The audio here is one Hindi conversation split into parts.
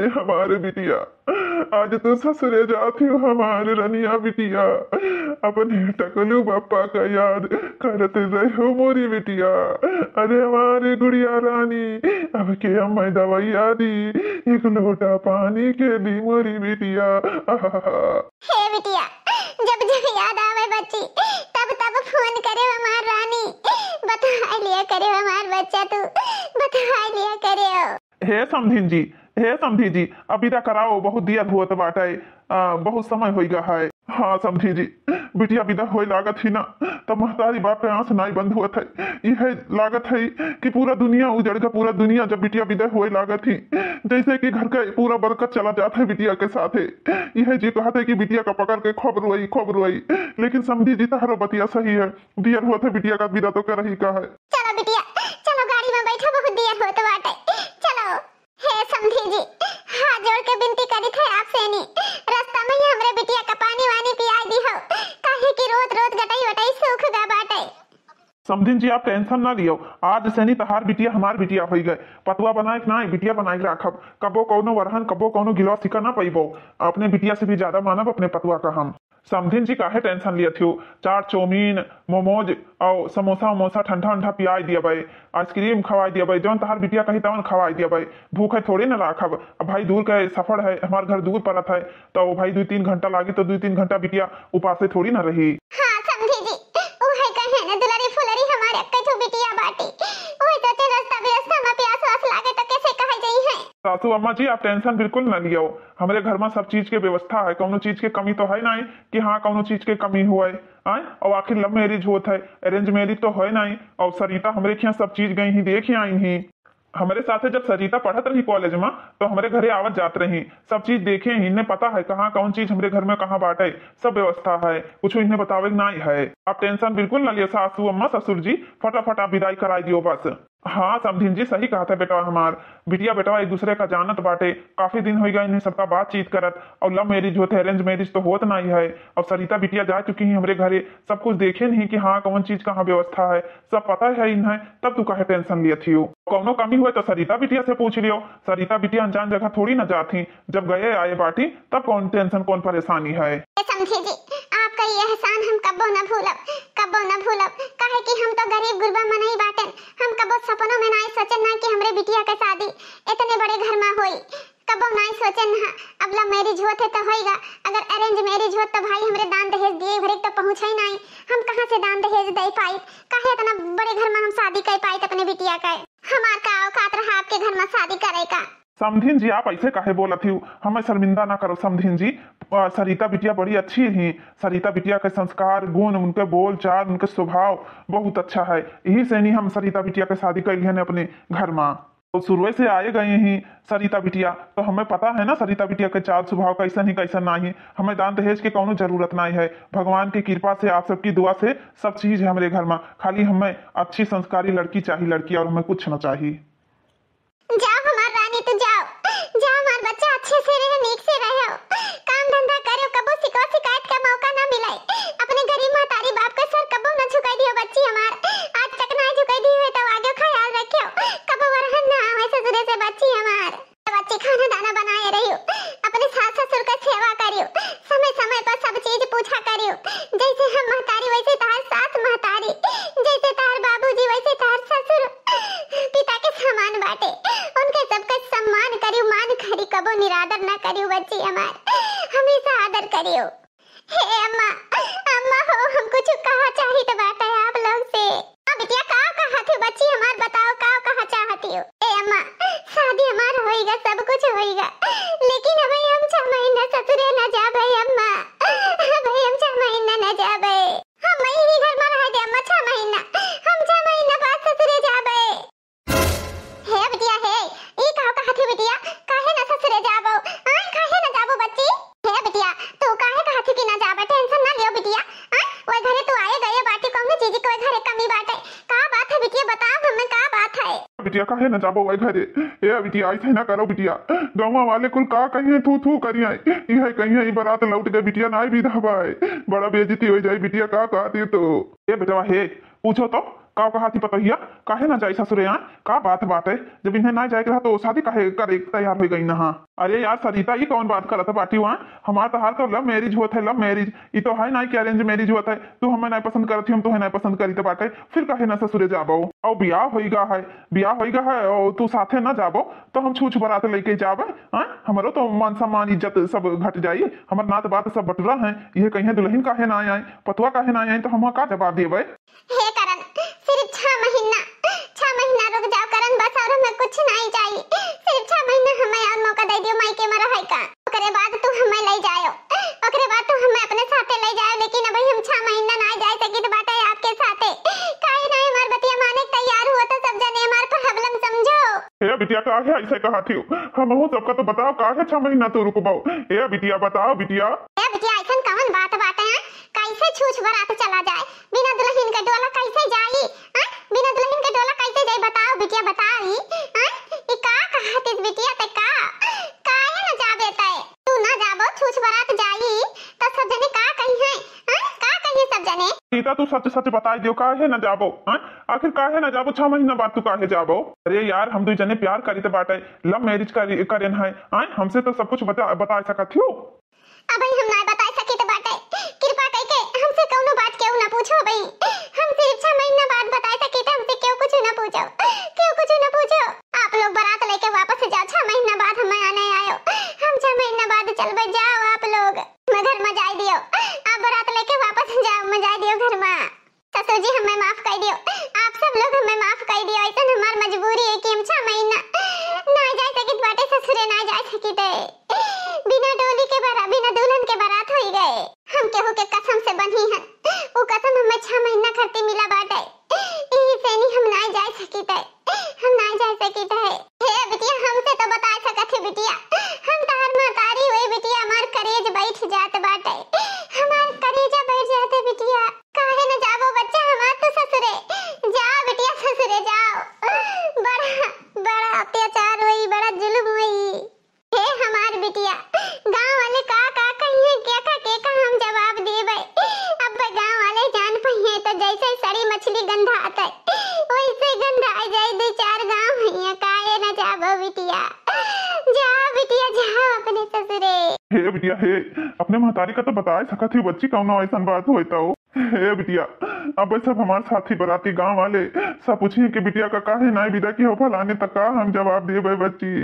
अरे हमारे बिटिया, आज तो ससुरे जाती हो हमारे रनिया बिटिया, अपने टकलू पापा का याद करते रहो मोरी बिटिया। अरे हमारी गुड़िया रानी, अब के अम्मा दवाइया दी, एक लोटा पानी के दी मोरी बिटिया। हे बिटिया, जब जब याद आवे बच्ची, तब तब फोन करे हमार रानी, बता लिया करे हमार बच्चा, तू बता लिया करे। हे समधिन जी, हे समधी जी, अभी तक कराओ, बहुत दिया हुआ बाटे, बहुत समय हो गया है। हाँ समधी जी, बिटिया विदा हो लागत ही ना, तब महतारी बाप के आंख नाई बंद हुआ था। यह लागत है कि पूरा दुनिया उजड़ का, पूरा दुनिया जब बिटिया विदा हो लागत ही, जैसे कि घर का पूरा बरकत चला जाता है बिटिया के साथ। यह जी कहते है कि बिटिया का पकड़ के खूब रोई, लेकिन समधी जी तारो बतिया सही है, दियर हुआ था बिटिया का विदा तो कर ही का है। चलो बिटिया, चलो गाड़ी में बैठो, बहुत दियर होत बाटे, चलो। हे समधी जी, हाथ जोड़ के विनती करी थे आपसे नी, रास्ता में ही हमरे बिटिया का पानी वानी पिया दी हो, काहे की रोत रोत गटाई वटाई सूख गया बाटे। समधिन जी आप टेंशन ना लियो, आज से नहीं तहार बिटिया हमार बिटिया हो गए। पतुआ बनाए ना बिटिया बनाए राखब, कबो कौनो वरहन कबो कौनो गिलवा सिका ना पैबो, अपने बिटिया से भी ज्यादा मानब अपने पतुआ का हम। समधिन जी काहे टेंशन लिया थियो, चार चौमीन मोमोज और समोसा वमोसा ठंडा ठंडा पियाई दिया भाई, आइसक्रीम खवाई दिया भाई, जौन तहार बिटिया कही तवन खवाई दिया भाई। भूख है थोड़ी ना राखब, अब भाई दूर का सफर है, हमार घर दूर पड़त है, तो भाई 2-3 घंटा लागी, तो 2-3 घंटा बिटिया उपासे थोड़ी ना रही। हाँ समझी जी, ओहे कहे ना दुलारी फुलरी हमारे अक्के तो बिटिया बाटी, ओहे तो ते रास्ता में प्यास वास लागे तो कैसे कहे जाई है। सासू अम्मा जी आप टेंशन बिल्कुल न लियो, हमारे घर में सब चीज के व्यवस्था है, कौनो चीज के कमी तो है नहीं कि हाँ कौनो चीज के कमी हुआ है। और आखिर लव मैरिज होता है, अरेंज मैरिज तो है नहीं। और सरिता हमारे यहाँ सब चीज गई ही देख ही आई ही, हमारे साथ जब सरिता पढ़त रही कॉलेज में तो हमारे घरे आवत जात रही, सब चीज देखे ही, इन्हें पता है कहाँ कौन चीज हमारे घर में कहाँ बांटे, सब व्यवस्था है, कुछ इन्हें बतावे नहीं है। आप टेंशन बिल्कुल न लियो सासू अम्मा ससुर जी, फटाफट आप विदाई कराई दियो बस। हाँ समधिन जी सही कहा था बेटा, हमार बिटिया बेटा एक दूसरे का जानत बाटे, काफी दिन हो गए इन्हें सबका बातचीत करत, और लव मैरिज होते अरेंज मैरिज तो होत नहीं है। और सरिता बिटिया जा चुकी है हमारे घरे, सब कुछ देखे नहीं कि हाँ कौन चीज कहाँ व्यवस्था है, सब पता है इन्हें, तब तू काहे टेंशन लिया थी। कौनो कमी हुए तो सरिता बिटिया से पूछ लियो, सरिता बिटिया अनजान जगह थोड़ी ना जाती, जब गए आए बाटी तब कौन टेंशन कौन परेशानी है। समझी जी, आपका ये एहसान हम कबो न भूलब, काहे कि हम तो गरीब गुरबा में नहीं बाटन, हम कबो सपनों में नहीं सोचन ना कि हमरे बिटिया के शादी इतने बड़े घर में होई, कबो नहीं सोचन ना। अब लव मैरिज होते तो होएगा, अगर अरेंज मैरिज होत तो भाई हमरे दान दहेज दिए भरे तो पहुंचे ही नहीं, हम कहां से दान दहेज दे पाई, काहे इतना बड़े घर में हम शादी कर पाई अपने बिटिया का। हमार का औकात रहा आपके घर में शादी करे का। समधिन जी आप ऐसे काहे बोला थी, हमें शर्मिंदा ना करो समधिन जी, सरिता बिटिया बड़ी अच्छी ही, सरिता बिटिया के संस्कार गुण, उनके बोल चाल, उनके स्वभाव बहुत अच्छा है, यही से नहीं हम सरिता बिटिया के शादी कर लिए अपने घर में, तो शुरू से आए गए ही सरिता बिटिया, तो हमें पता है ना सरिता बिटिया के चाल स्वभाव कैसा ही कैसा नहीं, हमें दान दहेज की कोनो जरूरत नहीं है, भगवान की कृपा से आप सबकी दुआ से सब चीज है हमारे घर में, खाली हमें अच्छी संस्कारी लड़की चाहिए, लड़की और हमें कुछ ना चाहिए। जाओ हमार रानी, तो जाओ हमार बच्चा अच्छे से रहे, नीक से रहे, काम धंधा करो, कबो शिकायत का मौका ना मिले, अपने गरीब महतारी बाप का सर कबो ना झुकाई दियो बच्ची हमार, आज तक ना झुकाई दी है तो आगे ख्याल रखियो, कबो वरहन ना आवे ससुरे से बच्ची हमार। बच्ची खाना दाना बनाए रहियो, अपने सास ससुर का सेवा करियो, समय समय पर सब चीज पूछा करियो, जैसे हम महतारी वैसे तार सास महतारी, जैसे तार बाबूजी वैसे तार ससुर पिता के समान बाटे, उनके सबका सम्मान करियो, मान करी, कबो निरादर ना करियो बच्ची हमार, हमेशा आदर करियो। हे अम्मा, अम्मा हो, हम कुछ कहा चाहिए तो बात है आप लोग से। बिटिया का कहा थी बच्ची हमार, बताओ का कहा चाहती हो। ए अम्मा, शादी हमार होएगा, सब कुछ होएगा, लेकिन अभी हम 6 महीना ससुरे न जाबे अम्मा, अभी हम 6 महीना न जाबे, हम यही घर में रह दे अम्मा 6 महीना, हम 6 महीना बाद ससुरे जाबे। हे बिटिया हे, ई कहा थी बिटिया, काहे न ससुरे जाबो, आई काहे न जाबो बच्ची। हे बिटिया तू काहे कहा थी कि न जाबे, टेंशन ना लियो बिटिया, आई ओए घरे तू आए गए बाटी कौनो चीज के घरे कमी बाटे, का बात है बिटिया, बताओ हमें का बात है। बिटिया काहे न जाबो वही घरे, ए बिटिया ऐसे ना करो बिटिया, गाँव वाले कुल का कहिए थू करिए, यह कहिए ई बारात लौट गए बिटिया ना विधा भाई, बड़ा बेइज्जती हो जाए बिटिया, का कहती तो। ए बेटा हे पूछो तो का कहा थी पतहिया काहे ना जाई ससुरे यहाँ का बात है जब इन्हें ना जाए रहा तो शादी काहे करे तैयार हो गई ना। हाँ अरे यार सरिता ये कौन बात करत बाटी वहाँ हमारा तो हाल तो लव मैरिज हुआ है लव मैरिज ये तो है ना कि अरेंज मैरिज हुआ है तू हमें नहीं पसंद करती हम तो नहीं पसंद करी तो बाटे फिर काहे ना ससुरे जाबो और ब्याह होइगा है और तू साथे ना जाबो तो हम छूछ बरात लेके जाबे। हाँ हमारो तो मान सम्मान इज्जत सब घट जाई हमार नात बात सब बटुरा है ये कहीं दुल्हन काहे ना आए पतुआ काहे ना आए तो हम का जवाब देबे। हे करण सिर्फ 6 महीना रुक जाओ करण बस और हमें कुछ नहीं चाहिए सिर्फ 6 महीना हमें और मौका दे दियो मायके में रहे का ओकरे बाद तू हमें ले जाओ ओकरे बाद तू हमें अपने साथे ले जाओ लेकिन अभी हम 6 महीना ना जा सकी तो बात है आपके साथे काहे नहीं हमार बतिया माने तैयार हुआ तो सब जने हमार प्रॉब्लम समझो। ए बिटिया का है ऐसे कहा थी हम हो सबका तो बताओ का है 6 महीना तो रुकबाओ ए बिटिया बताओ बिटिया ऐसा कौन बात है कैसे छूछ बरात चला जाए बिना दुल्हन के डोला कैसे जाई बिना दुल्हन के डोला कैसे जाई बताओ बिटिया बताई ई का कहत बिटिया ते का काहे न जाबे तय तू ना जाबो छूछ बरात जाई त सब जने का कही है का कही सब जने सीता तू सच सच बता दियो काहे न जाबो आखिर काहे न जाबो 6 महीना बाद तू काहे जाबो। अरे यार हम दो जने प्यार करी तो बाटे लव मैरिज करेन है हमसे तो सब कुछ बता सकत हो अबे हम ना बता सके तो बाटे कृपा करके हमसे कोनो बात क्यों ना पूछो भाई हम सिर्फ 6 महीना बाद बता सके तो हमसे क्यों कुछ ना पूछो आप लोग बारात लेके वापस जाओ 6 महीना बाद हमें आने आयो हम 6 महीना बाद चलबे जाओ आप लोग मैं घर में जाई दियो आप बारात लेके वापस जाओ मैं जाई दियो घर में ससुर जी हमें माफ कर दियो आप सब लोग हमें माफ कर दियो ऐसा हमार मजबूरी है कि हम 6 महीना ना जा सके बाटे ससुरे ना जा सके बिना डोली के बिना दुल्हन के बारात हो गए हम केहू के कसम से बंधी हैं वो कसम हमें 6 महीना खर्ची मिला बाटे यही से नहीं हम ना जा सकी हे बिटिया हमसे तो बता सकत है बिटिया हम तार महतारी हुई बिटिया हमार करेज बैठ जात बाटे हमार करेजा बैठ जाते बिटिया काहे न जाबो बच्चा हमार तो ससुरे जाओ बिटिया ससुरे जाओ बड़ा अत्याचार हुई बड़ा जुल्म हुई हे हमार बिटिया गांव वाले का कहिए क्या हम जवाब देबे अब गांव वाले जान पहिए तो जैसे सड़ी मछली गंधा आता है वैसे गंधा आ जाए 2-4 गांव भैया काहे ना जाबो बिटिया जाओ बिटिया जाओ अपने ससुरे। हे बिटिया हे अपने महतारी का तो बता सकत ही बच्ची कौन ऐसा बात होता हो हे बिटिया अब सब हमारे साथी बराती गांव वाले सब पूछिए कि बिटिया का काहे ना विदा की हो फलाने तक का हम जवाब देबे बच्ची।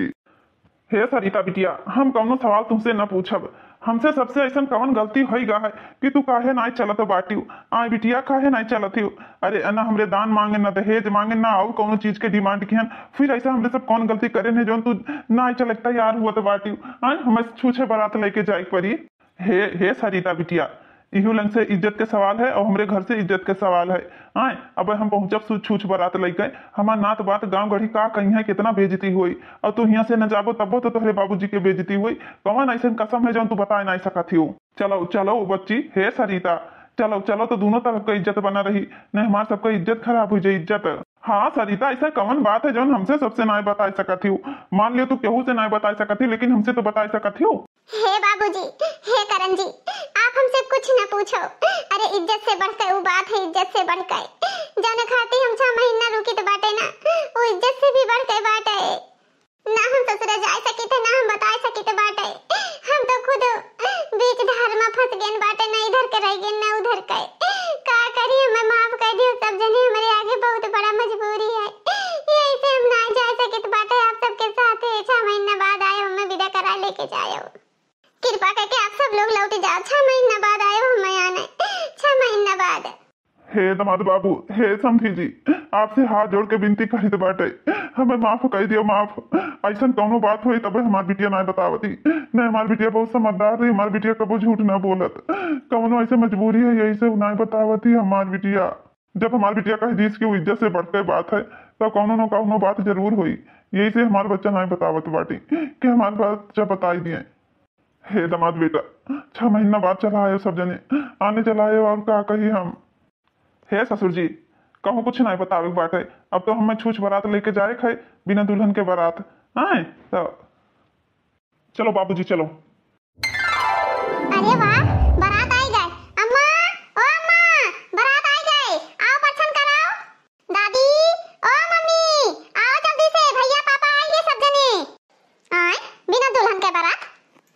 हे सरिता बिटिया हम कौनो सवाल तुमसे न पूछब हमसे सबसे ऐसा कौन गलती हो गा है कि तू काहे ना चलत बाटी आय बिटिया काहे ना चलत हो अरे ना हमरे दान मांगे ना दहेज मांगे ना और कोनो चीज के डिमांड किहन फिर ऐसा हमरे सब कौन गलती करे ने जोन तू ना चलत तैयार हुआ तो बाटी आय हमें छूछे बारात लेके जाए पड़ी। हे सरिता बिटिया इहू लंग से इज्जत के सवाल है और हमरे घर से इज्जत के सवाल है आए अब हम पहुंचब छूछ बारात लेके हमार नात बात गांव गढ़ी का कहीं है कितना बेइज्जती हुई और तू यहाँ से न जाबो तबो तो तोहरे बाबूजी के बेइज्जती हुई कौन ऐसा कसम है जो तू बता नहीं सकती हो। चलो बच्ची हे सरिता चलो तो दोनों तरफ का इज्जत बना रही नहीं हमार सबका इज्जत खराब हो जाए इज्जत। हाँ सरिता ऐसा कौन बात है जो हमसे सबसे नहीं बता सकती हो मान लियो तू केहू से नहीं बता सकती लेकिन हमसे तो बता सकती हो। हे बाबूजी हे करण जी आप हमसे कुछ न पूछो अरे इज्जत से बढ़कर वो बात है इज्जत से बढ़कर जाने खाती हम 6 महीना रुकी तो बाटे ना वो इज्जत से भी बढ़कर बाटे ना हम ससुर जा सके थे ना हम बता सके थे बाटे हम तो खुद बीच धार में फंस गए बाटे ना इधर के रह गए ना उधर के का करी हमें माफ कर दियो सब जने हमारे आगे बहुत बड़ा मजबूरी है यही से हम ना जा सके तो बाटे आप सबके साथ 6 महीना बाद आए हमें विदा करा लेके जाओ कृपा करके आप सब लोग लौट जाओ 6 महीना बाद आए हमें आने 6 महीना बाद। हे दमाद बाबू हे समझी जी आपसे हाथ जोड़ के विनती करी तो बाटे हमें माफ कर दियो माफ ऐसा कौनो बात हुई तब हमार बिटिया ना बतावती नहीं हमार बिटिया बहुत समझदार रही हमार बिटिया कबो झूठ ना बोलत कौनो ऐसे मजबूरी है यही से ना बतावती हमार बिटिया जब हमार बिटिया कह दी की इज्जत से बढ़कर बात है तो कौनो न कौनो बात जरूर हुई यही से हमारे बच्चा ना बतावत बाटी कि हमारे बच्चा बताई दिए। हे दमाद बेटा 6 महीना बाद चला आयो सब जने आने चलाए और का कही हम। हे ससुर जी कहूँ कुछ नहीं बतावे बात है अब तो हमें छूछ बारात लेके जाए है बिना दुल्हन के बारात आए तो चलो बाबूजी चलो। अरे वाह बारात आई गए अम्मा ओ अम्मा बारात आई गए आओ परछन कराओ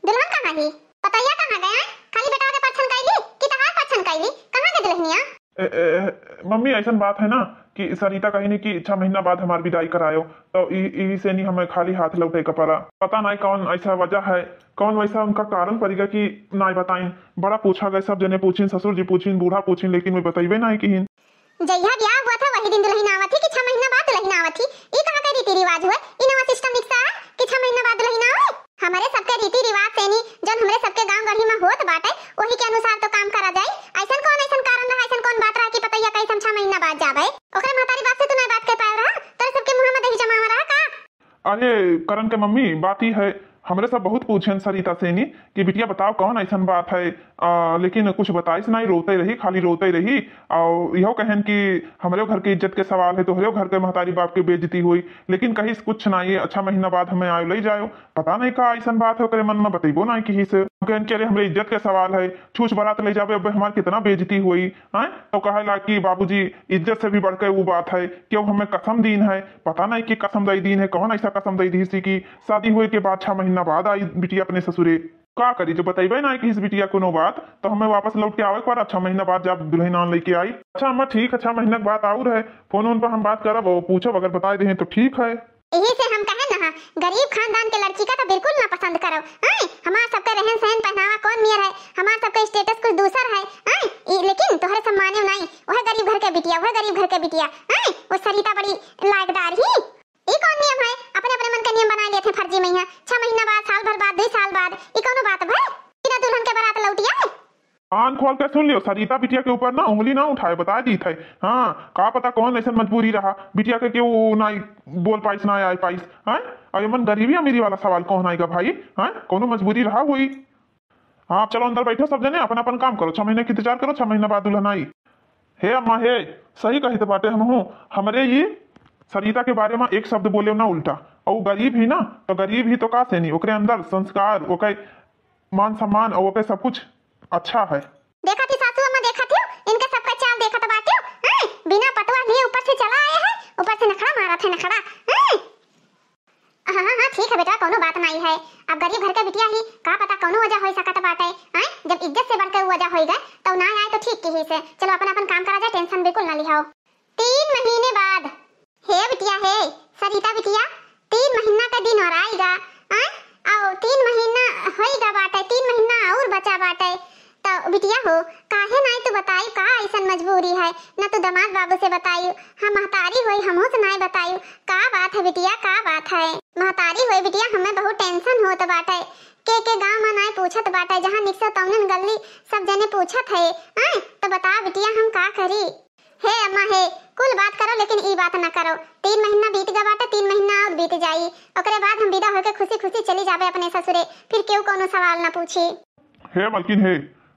दुल्हन कहाँ ही? पतैया कहाँ गया? खाली बेटा के परछन कैली कि तहार परछन कैली? कहाँ के दुल्हनिया? मम्मी ऐसा बात है ना कि सरिता कही नहीं कि 6 महीना बाद हमारी विदाई करायो, तो ई से नहीं हमें खाली हाथ लौटे का पड़ा। पता नहीं कौन ऐसा वजह है, कौन वैसा उनका कारण पड़ेगा कि नहीं बताइन। बड़ा पूछा गए, सब जने पूछिन, ससुर जी पूछिन, बूढ़ा पूछिन, लेकिन मैं बताइबे नहीं कि जहिया ब्याह हुआ था वही दिन दुल्हन आवत थी कि 6 महीना बाद दुल्हन आवत थी? ई कहाँ का रीति रिवाज हुआ? ई नवा सिस्टम निकसा है कि 6 महीना बाद दुल्हन आवे? हमारे सबके रीति रिवाज से नहीं जन हमरे सबके गांव गढ़ी में होत बाटे वही के अनुसार तो काम करा जाए। ऐसन कारण रहा, ऐसन कौन बात रहा कि पतैया कैसे 6 महीना बाद जावे? ओकरे महतारी बात से तू नहीं बात कर पाए रहा? तोरे सबके मुंह में दही जमावा रहा का? अरे करण के मम्मी बात ही है, हमरे सब बहुत पूछन सरिता से नहीं कि बिटिया बताओ कौन ऐसा बात है, लेकिन कुछ बताइस नहीं, रोते रही, खाली रोते रही। और यहो कहन कि हमारे घर की इज्जत के सवाल है तो हमारे घर के महतारी बाप की बेइज्जती हुई, लेकिन कहीं कुछ नहीं, 6 महीना बाद हमें आयो ले जाओ। पता नहीं का ऐसा बात है ओकरे मन में, बतेबो नहीं कहीं से। कहन के हमारे इज्जत के सवाल है, छूछ बारात ले जावे, अब हमारे कितना बेइज्जती हुई है। तो कहेला कि बाबूजी इज्जत से भी बढ़कर वो बात है कि अब हमें कसम दीन है। पता नहीं कि कसम दई दीन है, कौन ऐसा कसम दई दी की शादी हुए के बाद 6 महीना बाद आई बिटिया अपने ससुरे। का करी जो बताइबे ना कि इस बिटिया को नो बात, तो हमें वापस लौट के आवे पर 6 महीना बाद जब दुल्हन आन लेके आई। अच्छा अम्मा ठीक है, 6 महीना के बाद और है, फोन पर हम बात करब, पूछब, अगर बता दे तो ठीक है। यही से हम कहे ना गरीब खानदान के लड़की का तो बिल्कुल ना पसंद करो। हमार सबका रहन सहन पहनावा कौन मियर है, हमार सबका स्टेटस कुछ दूसर है। लेकिन तोहरे सब माने नहीं, वह गरीब घर के बिटिया, वह गरीब घर के बिटिया, वो सरिता बड़ी लायकदार ही। ई कौन नियम है? अपने अपने मन का नियम बना लेते फर्जी में है। 6 महीना बाद, साल भर बाद, 2 साल बाद, ई कौनो बात भाई? बिना दुल्हन के बारात लौटिया है? कान खोल के सुन लियो, सरिता बिटिया के ऊपर ना उंगली ना उठाए, बता दी थे। हाँ का पता कौन ऐसा मजबूरी रहा बिटिया के क्यों नहीं बोल पाइस, ना आए पाइस। और मन गरीबी अमीरी वाला सवाल कौन आएगा भाई? कौनो मजबूरी रहा हुई। हाँ चलो अंदर बैठो सब जने, अपन अपन काम करो, 6 महीने की इंतजार करो, 6 महीना बाद दुल्हन आई। हे अम्मा हे, सही कही तो बाटे, हम हूँ हमारे ये सरिता के बारे में एक शब्द बोले ना उल्टा, और गरीब ही ना, तो गरीब ही तो का से नहीं, ओकरे अंदर संस्कार, ओके मान सम्मान और ओके सब कुछ अच्छा है। देखा थी सासू अम्मा, देखा थी इनके सबका चाल देखा तो बाटे, बिना पटवा लिए ऊपर से चला आया है, ऊपर से नखड़ा मारा था, नखड़ा। हाँ हाँ ठीक है बेटा, कोनो बात नहीं है। अब गरीब घर के बिटिया ही का पता कोनो वजह हो सकत बाटे। जब इज्जत से बढ़कर वजह होएगा तो ना आए तो ठीक ही से। चलो अपन अपन काम करा जाए, टेंशन बिल्कुल ना लिहाओ। 3 महीने बाद हे बिटिया, हे सरिता बिटिया, 3 महीना का दिन और आएगा, और 3 महीना होएगा बाटे, 3 महीना और बचा बाटे। तो बिटिया हो काहे नहीं तू बताई का ऐसन मजबूरी है? ना तू दामाद बाबू से बताई, हम महतारी होई हमहू से नहीं बताई। का बात है बिटिया, का बात है? महतारी होई बिटिया, हमें बहुत टेंशन होत बाटे, के गांव में नहीं पूछत बाटे, जहां निकसे तौनन गल्ली सब जने पूछत है। तो बता बिटिया हम का करी? हे अम्मा हे, कुल बात करो लेकिन ई बात ना करो। 3 महीना बीत गया बाटे, 3 महीना और बीत जाई, ओकरे बाद हम विदा होके खुशी खुशी चली जावे अपने ससुरे, फिर क्यों कोनो सवाल ना पूछी। हे मलकिन हे,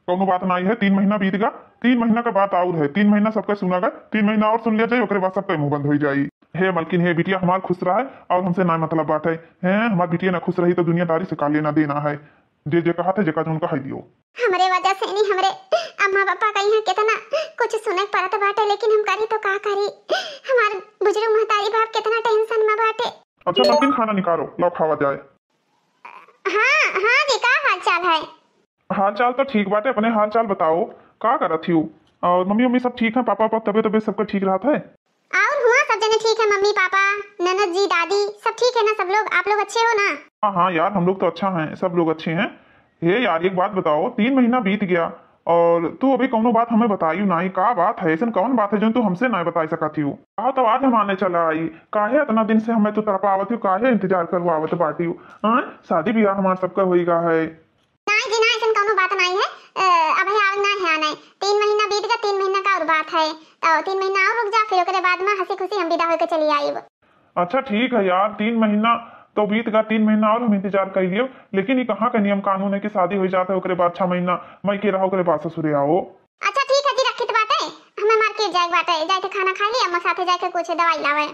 कोनो बात नहीं है, 3 महीना बीत गया, 3 महीना का बात और है, 3 महीना सबका सुना गया, 3 महीना और सुन लिया जाए, ओकरे बाद सबका मुंह बंद हो जाई। हे मलकिन हे, बिटिया हमार खुश रहा है और हमसे ना मतलब बात है। हमार बिटिया ना खुश रही तो दुनियादारी से का लेना देना है। जे कहा था जेका उनका है दियो। हमरे वजह से नहीं, हमरे अम्मा पापा कहीं है कितना कुछ सुने पड़त बाटे, लेकिन हम करी तो का करी? हमार बुजुर्ग महतारी बाप कितना टेंशन में बाटे। अच्छा मलकिन खाना निकालो, लो खावा जाए। हाँ हाँ जी, का हाल चाल है? हाल चाल तो ठीक बाटे, अपने हाल चाल बताओ, का करत थी? और मम्मी मम्मी सब ठीक है, पापा पापा तबियत सबका ठीक रहा था? और हुआ सब जने ठीक है, मम्मी पापा ननद जी दादी सब ठीक है ना? सब लोग आप लोग अच्छे हो ना? हाँ हाँ यार हम लोग तो अच्छा हैं, सब लोग अच्छे हैं। हे यार एक बात बताओ, 3 महीना बीत गया और तू अभी कौनो बात हमें बताई नहीं, का बात है? ऐसा कौन बात है जो तू हमसे नहीं बता सकती हो? कहा तो आज हम आने चला आई, काहे इतना दिन से हमें तो तरफ आवत हो, काहे इंतजार करवावत बाटी हो? शादी ब्याह हमारा सबका होएगा है। नहीं जी ना, ऐसा कौनो बात नहीं है, अभी आना है आना है। 3 महीना बीत गया, 3 महीना का और बात है, तो 3 महीना और रुक जा, फिर ओकरे बाद में हंसी खुशी हम विदा होके चली आई। अच्छा ठीक है यार, 3 महीना तो बीत गया, 3 महीना और हम इंतजार कर लियो, लेकिन ये कहाँ का नियम कानून है कि शादी हो जाता है ओकरे बाद 6 महीना मई के रहो, ओकरे बाद ससुरे आओ। अच्छा ठीक है जी, रखी बात है, हमें मार्केट जाए बात है, जाके खाना खा लिया, अम्मा साथे जाके कुछ दवाई लावे।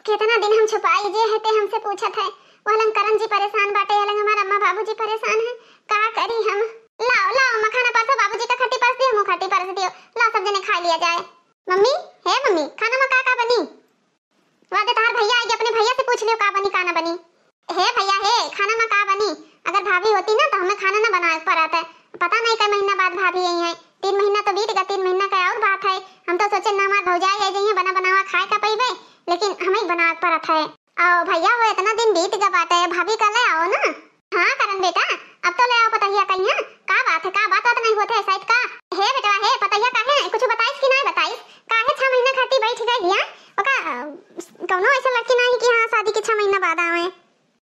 कितना दिन हम छुपाई जे हते हमसे पूछत है, वहलन करण जी परेशान बाटे, हलन हमारा अम्मा बाबूजी परेशान है, का करी हम? लाओ लाओ अम्मा खाना परसो, बाबूजी का खट्टी परस दियो, मुंह खट्टी परस दियो, लाओ सब जने खा लिया जाए। मम्मी हे मम्मी, खाना में का बनी? वादे तार भैया आएगी, अपने भैया से पूछ लियो का बनी का ना बनी। हे भैया हे, खाना में का बनी? अगर भाभी भाभी होती ना तो हमें खाना ना बना पड़ा था। पता नहीं कई महीना बाद भाभी आई है। 3 महीना तो बीत गया, 3 महीना का और बात है। हम तो सोचे ना हमार भौजाई आई जाइए बना बनावा खाए का पैबे, लेकिन हमें बना पड़ा था। आओ भैया हो इतना दिन बीत गया बाटे, भाभी कल आओ ना। हाँ करन बेटा अब तो ले आओ पतैया कहिया। का बात है, का बात नहीं होते है शायद का हे बेटा हे पतैया काहे कुछ बताइस कि नहीं बताइस? काहे 6 महीना खाती बैठ गई गया ओका कौनो ऐसा लड़की नहीं कि हां शादी के 6 महीना बाद आवे।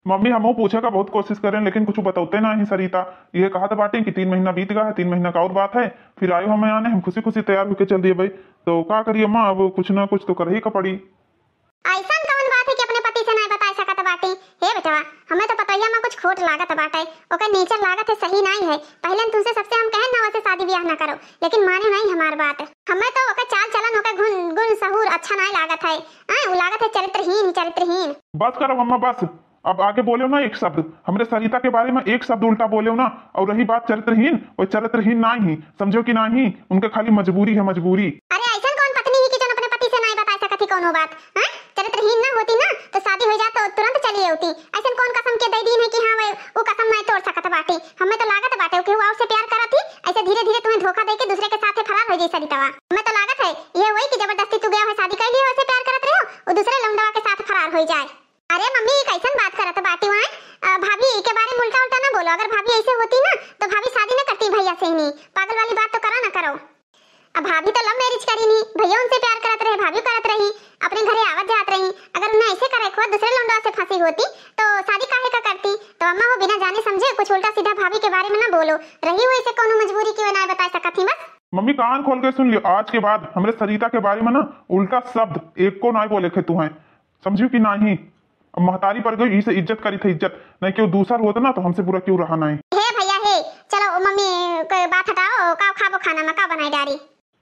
मम्मी हम पूछे का बहुत कोशिश करें लेकिन कुछ बताते ना ही सरिता। ये कहा था बाटे कि 3 महीना बीत गया है, 3 महीना का और बात है। फिर आयो हमें आने, हम खुशी खुशी तैयार होकर चल दिए भाई। तो क्या करिए माँ, अब कुछ ना कुछ तो कर ही का पड़ी। ऐसा कौन बात है कि अपने पति से नहीं बता सकत बाटी? हे बेटा हमें तो पतैया में कुछ खोट लागत बाटे, ओकर नेचर लागत है सही नहीं है। पहले तुमसे सबसे हम कहे ना वैसे शादी ब्याह ना करो, लेकिन माने नहीं हमार बात। हमें तो ओकर चाल चलन ओकर गुण सहूर अच्छा नहीं लागत है। वो लागत है चरित्रहीन चरित्रहीन। बस करो मम्मा बस, अब आगे बोले ना एक शब्द हमरे सरिता के बारे में एक शब्द उल्टा बोले ना। और रही बात चरित्रहीन, वो चरित्रहीन नहीं समझो कि नहीं, उनके खाली मजबूरी है मजबूरी। अरे ऐसा कौन पत्नी है कि जो अपने पति से नहीं बता सकती कोनो बात? चरित्रहीन ना होती ना तो शादी हो जाए तो तुरंत चली होती। ऐसा कौन कसम के दे दी है कि हाँ वो कसम नहीं तोड़ सकत बाटी? हमें तो लागत बाटे कि वो आपसे प्यार करत थी, ऐसे धीरे धीरे तुम्हें धोखा देके दूसरे के साथ फरार हो जाई सरितावा। हमें तो लागत है ये वही कि जबरदस्ती तू गया है शादी कर ली वैसे प्यार करत रहो और दूसरे लौंडवा के साथ फरार हो जाए। अरे मम्मी कैसन बात करत बाटी वहां? भाभी के बारे में उल्टा उल्टा ना बोलो। अगर भाभी ऐसे होती ना तो भाभी शादी ना करती भैया से ही। पागल वाली बात तो करा ना करो। अब भाभी तो लव मैरिज करी नहीं, भैया उनसे प्यार करत रहे, भाभी करत रही, अपने घरे आवत जात रही। अगर उन्हें ऐसे करे खुद दूसरे लौंडा से फंसी होती तो शादी काहे का करती? तो अम्मा वो बिना जाने समझे कुछ उल्टा सीधा भाभी के बारे में ना बोलो। रही हुई से कोनो मजबूरी की ना बता सकती बस। मम्मी कान खोल के सुन लियो, आज के बाद हमरे सरिता के बारे में ना उल्टा शब्द एक को नहीं बोले थे तू है, समझियो कि नहीं? अब महतारी पर गई इसे इज्जत करी थी इज्जत, नहीं कि वो दूसरा होता ना तो हमसे बुरा क्यों रहा नहीं। हे भैया हे चलो मम्मी बात हटाओ, का खाबो खाना में का बनाई डारी?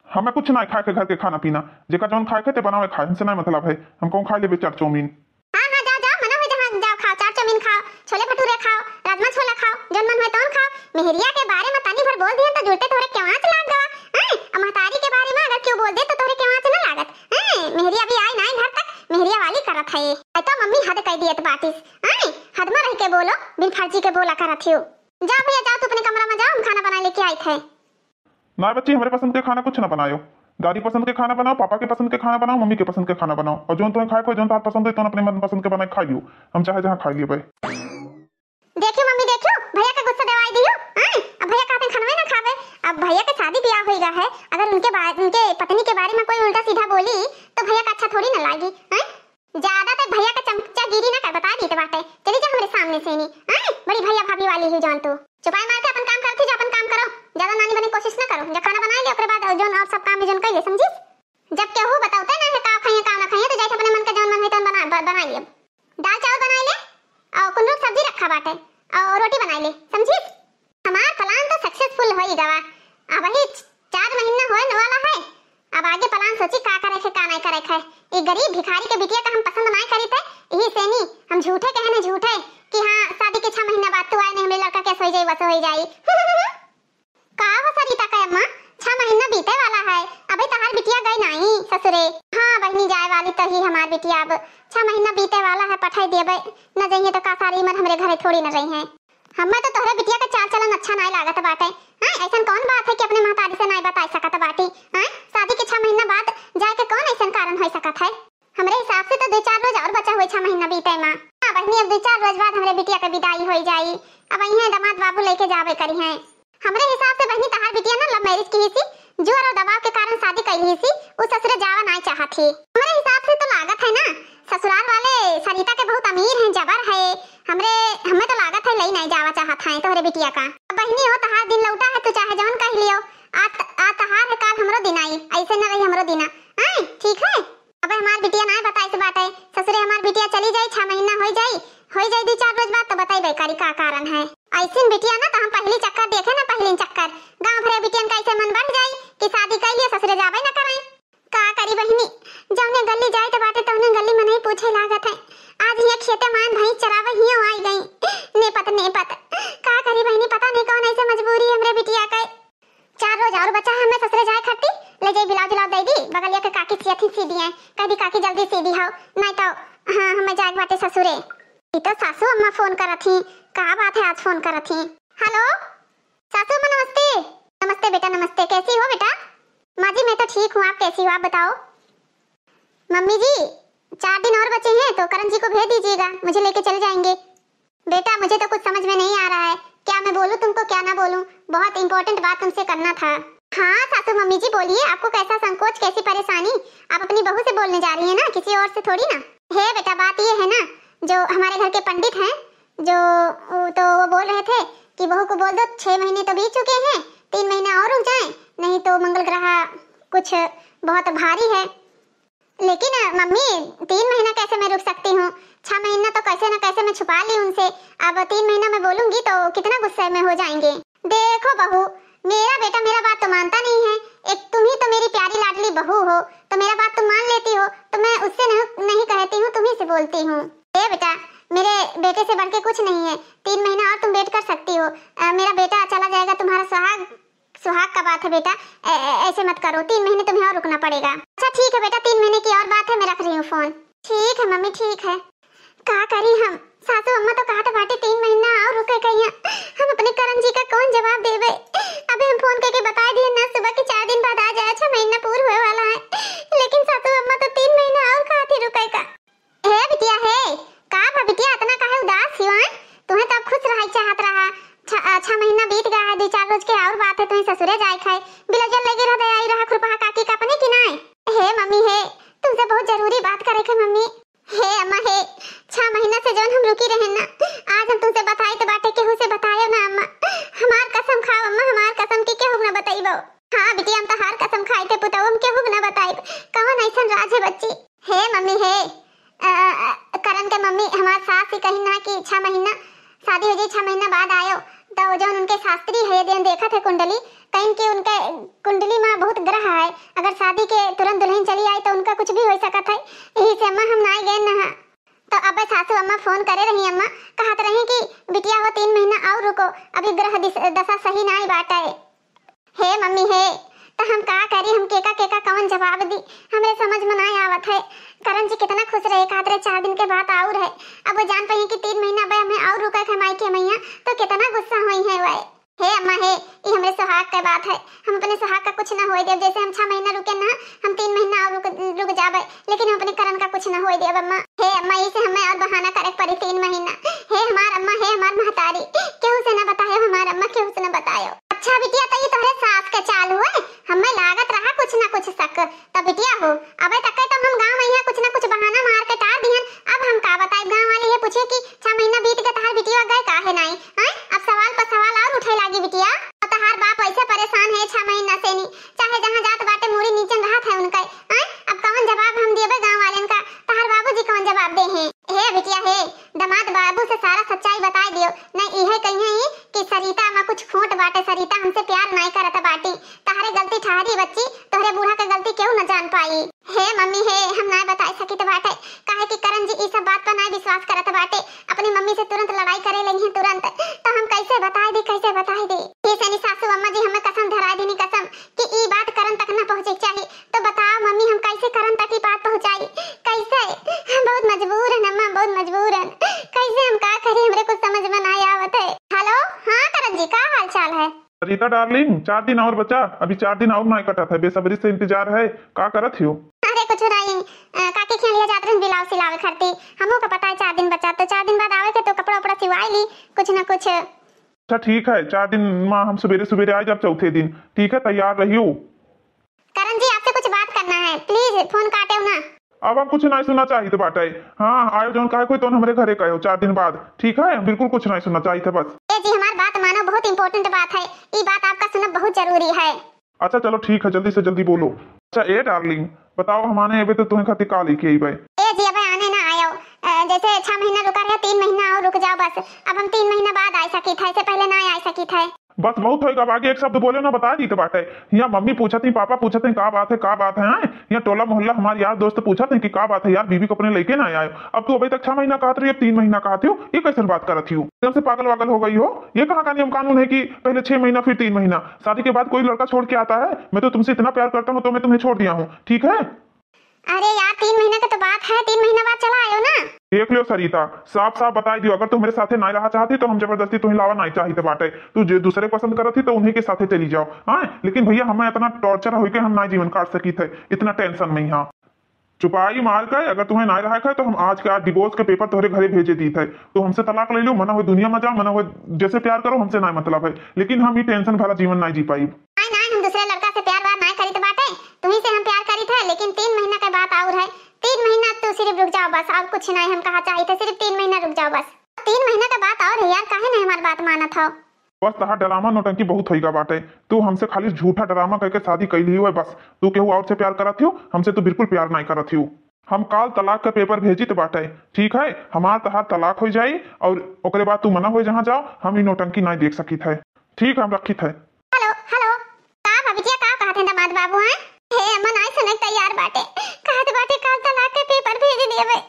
हमें कुछ नहीं खाए के घर के खाना पीना, जेका जौन खाए के ते बनावे खाए, हमसे नहीं मतलब है। हम कौन खा ले चार चाउमीन। हां जाओ जाओ मना हो जहां जाओ खाओ, चार चाउमीन खाओ, छोले भटूरे खाओ, राजमा छोला खाओ, जौन मन हो तौन खाओ। मेहरिया के बारे में तनी भर बोल दिए तो जुलते तोरे क्यों आंच लाग गवा? हैं महतारी के बारे में अगर क्यों बोल दे तो तोरे क्यों आंच ना लागत? हैं मेहरिया भी आई नहीं घर तक, मेहरिया वाली करत है। तो मम्मी हद कह दियत बाटिस। हैं हद में रह के बोलो, बिन फर्जी के बोला करत हो। जाओ भैया जाओ तू अपने कमरा में जाओ, हम खाना बना लेके आए थे। ना बच्ची हमारे पसंद के खाना कुछ ना बनायो, दादी पसंद के खाना बनाओ, पापा के पसंद के खाना बनाओ, मम्मी के पसंद के खाना बनाओ, और जो तुम्हें खाए को जो तार पसंद है तो अपने मन पसंद के बनाए खाइयो। हम चाहे जहाँ खाइए भाई। देखियो मम्मी देखियो भैया का गुस्सा दवाई दियो। अब भैया कहते खानवे ना खावे। अब भैया का शादी ब्याह हो गया है, अगर उनके पत्नी के बारे में कोई उल्टा सीधा बोली तो भैया का अच्छा थोड़ी ना लागी। ज्यादा तक भैया का चमचा गिरी ना कर, बता दी तो बाटे चली जा हमारे सामने से नहीं। बड़ी भैया भाभी वाली ही जान तू चुपाई मार के अपन काम करती जा, अपन काम करो, ज्यादा नानी बनी कोशिश ना करो। जब खाना बना ले ओकरे बाद जोन और सब काम भी जोन कर ले समझी। जब केहू बताओते ना का खाइए का ना खाइए तो जैसे अपने मन का जोन मन है तोन बना लियो। दाल चावल बना ले और कुछ सब्जी रखा बाटे और रोटी बना ले समझी। हमार प्लान तो सक्सेसफुल हो ही गवा। अब वही 4 महीना होने वाला है, अब आगे प्लान सोची का करे है का नहीं करे है। ये गरीब भिखारी के बिटिया का हम पसंद नहीं करी थे, यही से नहीं हम झूठे कहने झूठे कि हाँ शादी के 6 महीना बाद तो आए नहीं हमरे लड़का कैसे हो जाए वैसे हो जाए। का हो सरिता का अम्मा 6 महीना बीते वाला है, अबे तहार बिटिया गई नहीं ससुरे। हाँ बहनी जाए वाली तो ही हमार बिटिया अब 6 महीना बीते वाला है, पठाई देबे न जाइए तो का सारी उम्र हमरे घरे थोड़ी न रही है। हमें तो तोहरे बिटिया का चाल चलन अच्छा नहीं लागत बाटे। ऐसा कौन बात है कि अपने महतारी से नहीं बता सकत बाटी? शादी के 6 महीना बाद जाके कौन ऐसा कारण हो सकत है? हमरे हिसाब से तो 2-4 रोज और बचा हुए 6 महीना बीते मां। हां बहनी अब 2-4 रोज बाद हमरे बिटिया के विदाई हो जाई। अब यहां दामाद बाबू लेके जावे करी हैं। हमरे हिसाब से बहनी तहार बिटिया ना लव मैरिज की सी, जोर और दबाव के कारण शादी कइली सी, उस ससुरे जावा नहीं चाहत थी। हमरे हिसाब से तो लागत है ना ससुराल वाले सरिता के बहुत अमीर हैं, जबर है। हमें तो लागत है लई नहीं जावा चाहत है तोहरे बिटिया का। बहनी हो तहार दिन लौटा है, तू चाहे जौन कह लियो। आ तहार है काल हमरो दिन आई, ऐसे ना रही हमरो दिन। ठीक है अब हमार बिटिया नहीं बताई से बाटे ससुरे हमार बिटिया चली जाई 6 महीना हो जाई 2-4 रोज बाद तो बताई बेकारी का कारण है। ऐसी बिटिया ना तो हम पहली चक्कर देखे ना, पहली चक्कर गांव भरे बिटियन का ऐसे मन बढ़ जाई कि शादी कर लिए ससुरे जावे ना कराई। का करी बहनी जौने गली जाए तो बाटे तौने गली में नहीं पूछे लागत है। आज ये खेते मान भई चरावे ही आई गई नेपत का करी बहनी पता नहीं कौन ऐसे मजबूरी हमरे बिटिया का। 4 रोज और बचा हमें ससुरे जाए खट्टी ले जाई बिलाव दे दी बगलिया के काकी सियाथी सीधी है, कह दी काकी जल्दी सीधी हो नहीं तो हाँ हमें जाए बाटे ससुरे। तो सासू अम्मा फोन करत थी, का बात है आज फोन करा थी। हेलो सासू अम्मा नमस्ते। नमस्ते बेटा नमस्ते, कैसी हो बेटा? माँ जी मैं तो ठीक हूँ, आप कैसी हो आप बताओ? मम्मी जी 4 दिन और बचे हैं तो करण जी को भेज दीजिएगा, मुझे लेके चले जाएंगे। बेटा मुझे तो कुछ समझ में नहीं आ रहा है, क्या मैं बोलूँ तुमको क्या ना बोलूँ, बहुत इंपॉर्टेंट बात तुमसे करना था। हाँ सासू मम्मी जी बोलिए, आपको कैसा संकोच कैसी परेशानी? आप अपनी बहू से बोलने जा रही है ना, किसी और से थोड़ी ना है। बेटा बात ये है ना, जो हमारे घर के पंडित हैं जो तो वो बोल रहे थे कि बहू को बोल दो 6 महीने तो बीत चुके हैं, 3 महीने और रुक जाएं, नहीं तो मंगल ग्रह कुछ बहुत भारी है। लेकिन मम्मी 3 महीना कैसे मैं रुक सकती हूँ, 6 महीना तो कैसे न कैसे मैं छुपा ली उनसे, अब 3 महीना मैं बोलूंगी तो कितना गुस्से में हो जाएंगे। देखो बहू मेरा बेटा मेरा बात तो मानता नहीं है, एक तुम ही तो मेरी प्यारी लाडली बहू हो, तो मेरा बात तुम मान लेती हो तो मैं उससे नहीं कहती हूँ, तुम्ही से बोलती हूँ। ए बेटा मेरे बेटे से बढ़ के कुछ नहीं है, 3 महीना और तुम वेट कर सकती हो, मेरा बेटा चला जाएगा, तुम्हारा सुहाग का बात है बेटा, ऐसे मत करो, 3 महीने तुम्हें और रुकना पड़ेगा। अच्छा ठीक है बेटा 3 महीने की और बात है, मैं रख रही हूँ फोन। ठीक है मम्मी ठीक है। क्या करी हम, सासू अम्मा तो कहते बाटे 3 महीना और रुके कहिया, हम अपने करण जी का कौन जवाब देवे? अबे हम फोन करके बता दिए ना सुबह के 4 दिन बाद आ जाए, 6 महीना पूरा हुए वाला है, लेकिन सासू अम्मा तो 3 महीना और कहती रुकेगा। हे बिटिया है का बिटिया इतना काहे उदास हो? तुम्हें तो अब खुश रहा चाहत रहा, 6 महीना बीत गया है, 2-4 रोज के और बात है, तुम्हें ससुरे जाए खाए बिलजन लगे रह आई रहा खुरपा काकी का अपने की नाय। हे मम्मी है तुमसे बहुत जरूरी बात करे के मम्मी। हे अम्मा है 6 महीना से जौन हम रुकी रहे ना, आज हम तुमसे बताई तो बाटे केहू से बतायो ना अम्मा, हमार कसम खाओ अम्मा, हमार कसम की केहू ना बताइबो। हाँ बिटिया हम तो हर कसम खाई थे पुतौ, हम केहू ना बताइब, कौन ऐसन राज है बच्ची। हे मम्मी है करण के मम्मी हमार सास ही कही ना कि 6 महीना शादी हो जाए 6 महीना बाद आयो, तो जो उनके शास्त्री है दिन देखा थे कुंडली, कहीं कि उनके कुंडली में बहुत ग्रह है, अगर शादी के तुरंत दुल्हन चली आई तो उनका कुछ भी हो सकता है, यही से अम्मा हम ना गए ना। तो अब सासू अम्मा फोन करे रही, अम्मा कहत रही कि बिटिया हो 3 महीना और रुको, अभी ग्रह दशा सही ना बाटा है। हे मम्मी है तो हम का करी, हम केका कौन जवाब दी, हमें समझ में नहीं आवत है। करण जी कितना खुश रहे, कहत रहे 4 दिन के बाद और है, अब वो जान पाई कि 3 महीना भाई हमें और रुका है माई के मैया, तो कितना गुस्सा हुई है वह। हे अम्मा है ये हमारे सुहाग का बात है, हम अपने सुहाग का कुछ ना होए देव, जैसे हम 6 महीना रुके ना, हम 3 महीना और रुक जाबे, लेकिन हम अपने करण का कुछ ना होए देव अम्मा। हे अम्मा इसे हमें और बहाना करे पड़ी 3 महीना। हे हमार अम्मा है हमार महतारी, केहू से ना बतायो हमार अम्मा, केहू से ना बतायो। अच्छा बिटिया तो ये तोहरे सास के चाल हुए, हमें लागत रहा कुछ ना कुछ शक, तो बिटिया हो अबे तक तो हम गांव में कुछ ना कुछ बहाना मार के टाल दिहन, अब हम का बताए, गांव वाले ये पूछे कि 6 महीना बीत गए तहार बिटिया गए काहे नहीं हैं, अब सवाल पर सवाल और उठे लागी बिटिया, और तहार बाप ऐसे परेशान है 6 महीना से नहीं, चाहे जहां जात बाटे मुड़ी नीचे रहत है उनका हैं, अब कौन जवाब हम देबे गांव वालेन का, तहार बाबूजी कौन जवाब दे हैं। हे बिटिया हे दामाद बाबू से सारा सच्चाई बता दियो, नहीं इहे कहिए कि सरिता में कुछ खोट बाटे, सरिता हमसे प्यार नहीं करत बाटी, तहारे गलती ठहरी बच्ची, तोहरे बूढ़ा के गलती क्यों न जान पाई। हे मम्मी हे हम नहीं बताई सकित बाटे, काहे कि करण जी इस सब बात पर नहीं विश्वास करत बाटे, अपनी मम्मी से तुरंत लड़ाई करे लगी तुरंत, तो हम कैसे बताई दी। ये सनी सासू अम्मा जी हमें कसम धरा देनी कसम कि ई बात करण तक न पहुंचे चाहिए, तो बताओ मम्मी हम कैसे करण तक की बात पहुंचाई, कैसे? हम बहुत मजबूर हैं अम्मा, बहुत मजबूर हैं, कैसे हम का करें, हमरे कुछ समझ में नहीं आवत है। हेलो हाँ करण जी का हाल चाल है? रीता डार्लिंग 4 दिन और बचा, अभी 4 दिन और नहीं कटा था, बेसब्री से इंतजार है, का करत हो? अरे कुछ नहीं काके खेलिया जात रही बिलाव सिलावे करती, हमो का पता है 4 दिन बचा, तो 4 दिन बाद आवे के तो कपड़ा उपड़ा सिवाई ली कुछ ना कुछ। अच्छा ठीक है 4 दिन माँ हम सवेरे आए जब चौथे दिन, ठीक है तैयार रहियो। करण जी आपसे कुछ बात करना है, प्लीज फोन काटे ना। अब हम कुछ नहीं सुनना चाहिए तो बाटे, हाँ आयो जौन कहे कोई तो हमारे घरे कहो 4 दिन बाद, ठीक है बिल्कुल कुछ नहीं सुनना चाहिए था बस। ए जी हमारी बात मानो, बहुत इंपॉर्टेंट बात है, ये बात आपका सुनना बहुत जरूरी है। अच्छा चलो ठीक है जल्दी से जल्दी बोलो। अच्छा ए डार्लिंग बताओ हमारे अबे तो तुम्हें खातिर का लेके आई भाई? ए जी अबे आने ना आयो, जैसे 6 महीना रुका रहे 3 महीना और रुक जाओ बस, अब हम 3 महीना बाद आ सकी था, इससे पहले ना आ सकी था। बस बहुत होगा, अब आगे एक शब्द बोले ना बता दी तो बात है। यहाँ मम्मी पूछा थी पापा पूछा थे का बात है यहाँ टोला मोहल्ला हमारे यार दोस्त पूछा थे कि का बात है यार बीबी को अपने लेके ना आए, अब तू अभी तक 6 महीना कहत रही, अब 3 महीना कहती हो, ये कैसे बात करती हो? एकदम से पागल वागल हो गई हो? ये कहाँ का नियम कानून है कि पहले 6 महीना फिर 3 महीना, शादी के बाद कोई लड़का छोड़ के आता है? मैं तो तुमसे इतना प्यार करता हूँ तो मैं तुम्हें छोड़ दिया हूँ, ठीक है? अरे यार 3 महीना का तो बात है, 3 महीना बाद चला आयो ना। देख लियो सरिता, साफ साफ बता दियो, अगर तू मेरे साथे नहीं रहा चाहती तो हम जबरदस्ती तुही लावा नहीं चाहते बाटे। तू जो दूसरे पसंद करत थी तो उन्हीं के साथे चली जाओ। हाँ, लेकिन भैया हमें इतना टॉर्चर हो के हम ना जीवन काट सकी थे, इतना टेंशन में। हाँ, चुपाई मार कर अगर तुम्हें नहीं रहा है तो हम आज के आज डिवोर्स के पेपर तुम्हारे घरे भेजे दी थे। तो हमसे तलाक ले लो, मना हो दुनिया में जाओ, मना हो जैसे प्यार करो, हमसे ना मतलब है। लेकिन हम ये टेंशन भरा जीवन नहीं जी पाई। नहीं नहीं, हम दूसरे लड़का से प्यार बार नहीं करी तो बाटे, तुम्ही से हम प्यार करी थे। लेकिन 3 महीना का बात और है। 3 महीना तो सिर्फ रुक जाओ बस, और कुछ नहीं हम कहा चाहिए थे, सिर्फ 3 महीना रुक जाओ बस। 3 महीना का बात और है यार, काहे नहीं हमारी बात माना था। बस तहार ड्रामा नौटंकी बहुत होईगा बाटे। तू हमसे खाली झूठा ड्रामा करके शादी कैली हुई है बस। तू केहू और से प्यार करत हो, हमसे तो बिल्कुल प्यार नहीं करत हो। हम काल तलाक का पेपर भेजी तो बाटे, ठीक है, हमार तहार तलाक हो जाई और ओकरे बाद तू मना हो जहाँ जाओ, हम ये नौटंकी नहीं देख सकी थे। ठीक है, हम रखी थे। हेलो हेलो, का भबिया का कहत हैं दामाद बाबू हैं? हे अम्मा नहीं सुने तैयार बाटे, कहत बाटे काल तलाक के पेपर भेज दिए बे,